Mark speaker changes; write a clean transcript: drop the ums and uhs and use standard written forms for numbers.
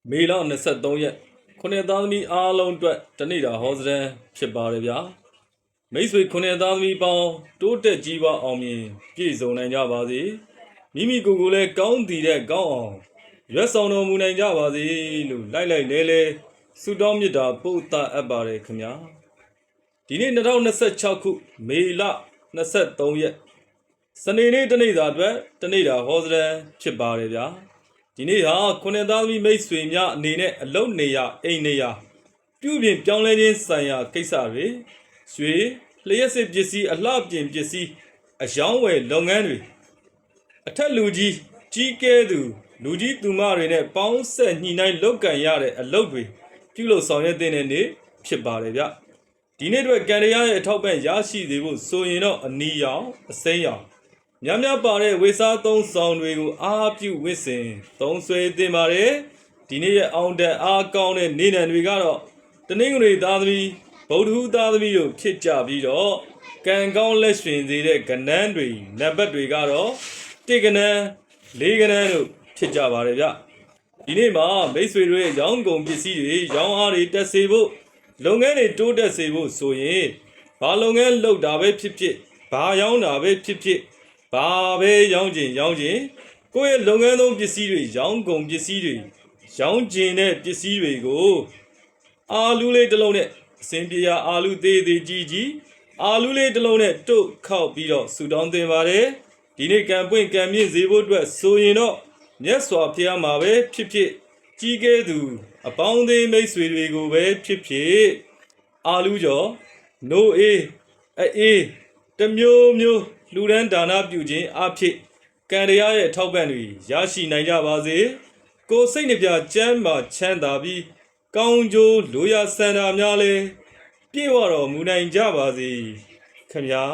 Speaker 1: မေလ23ရက်ခုနှစ်သားသမီးအားလုံးအတွက်တနေ့တာဟောစတန်ဖြစ်ပါတယ်ဗျာမိတ်ဆွေခုနှစ်သားသမီးပေါင်းတိုးတက်ကြီးပွားအောင်မြင်ပြည့်စုံနိုင်ကြပါစေမိမိကိုယ်ကိုယ်လည်းကောင်းတည်တဲ့ကောင်းအောင်ရွတ်ဆောင်တော်မူနိုင်ကြပါစေလို့လိုက်လဲဆုတောင်းမေတ္တာပို့သအပ်ပါတယ်ခင်ဗျာဒီနေ့2026ခုမေလ23ရက်စနေနေ့တနေ့တာအတွက်တနေ့တာဟောစတန်ဖြစ်ပါတယ်ဗျာဒီနေ့ဟာခုနှစ်သားသမီးမိတ်ဆွေများအနေနဲ့အလုံးနေရအိမ်နေရပြုပြင်ပြောင်းလဲခြင်းဆိုင်ရာကိစ္စတွေရွှေလျှက်စစ်ပစ္စည်းအလှပြင်ပစ္စည်းအယောင်းဝယ်လုပ်ငန်းတွေအထက်လူကြီးကြီးကဲသူလူကြီးသူမတွေနဲ့ပေါင်းဆက်ညှိနှိုင်းလုပ်ကံရတဲ့အလုပ်တွေပြုလုပ်ဆောင်ရွက်တဲ့နေ့ဖြစ်ပါတယ်ဗျဒီနေ့အတွက်ကံတရားရဲ့အထောက်ပံ့ရရှိစေဖို့ဆိုရင်တော့အနီရောင်အစိမ်းရောင်များပါတဲ့ဝေစားသုံးဆောင်တွေကိုအားပြုဝစ်စင်သုံးဆွဲတင်ပါတယ်ဒီနေ့ရဲ့အောင်တက်အားကောင်းတဲ့နေနံတွေကတော့တနင်္ဂနွေသားသမီးဗုဒ္ဓဟူးသားသမီးတို့ဖြစ်ကြပြီးတော့ကံကောင်းလက်ရှင်စေတဲ့ကဏ္ဍတွေနံပါတ်တွေကတော့1ကဏ္ဍ4ကဏ္ဍတို့ဖြစ်ကြပါတယ်ဗျဒီနေ့မှာမိတ်ဆွေတို့ရဲ့ရောင်းကုန်ပစ္စည်းတွေရောင်းအားတွေတက်စေဖို့လုပ်ငန်းတွေတိုးတက်စေဖို့ဆိုရင်ဘာလုပ်ငန်းလုပ်တာပဲဖြစ်ဖြစ်ဘာရောင်းတာပဲဖြစ်ဖြစ်ဘာပဲရောင်းခြင်းကိုယ့်ရဲ့လုပ်ငန်းသုံးပစ္စည်းတွေရောင်းကုန်ပစ္စည်းတွေရောင်းခြင်းတဲ့ပစ္စည်းတွေကိုအာလူးလေးတစ်လုံးနဲ့အစင်ပြေရာအာလူးသေးကြီးအာလူးလေးတစ်လုံးနဲ့တုတ်ခောက်ပြီးတော့ဆူတောင်းတင်ပါတယ်ဒီနေ့ကံပွင့်ကံမြင့်စေဖို့အတွက်ဆိုရင်တော့မြတ်စွာဘုရားမှာပဲဖြစ်ကြီးကဲသူအပေါင်းသေးမိတ်ဆွေတွေကိုပဲဖြစ်အာလူးကျော်နိုးအေးအေးတမျိုးလူရန်ဒါနပြုခြင်းအဖြစ်ကံတရားရဲ့ထောက်ပံ့တွေရရှိနိုင်ကြပါစေကိုယ်စိတ်နှပြချမ်းသာချမ်းသာပြီးကောင်းကျိုးလိုရာဆန္ဒများလဲပြည့်ဝတော်မူနိုင်ကြပါစေခင်ဗျာ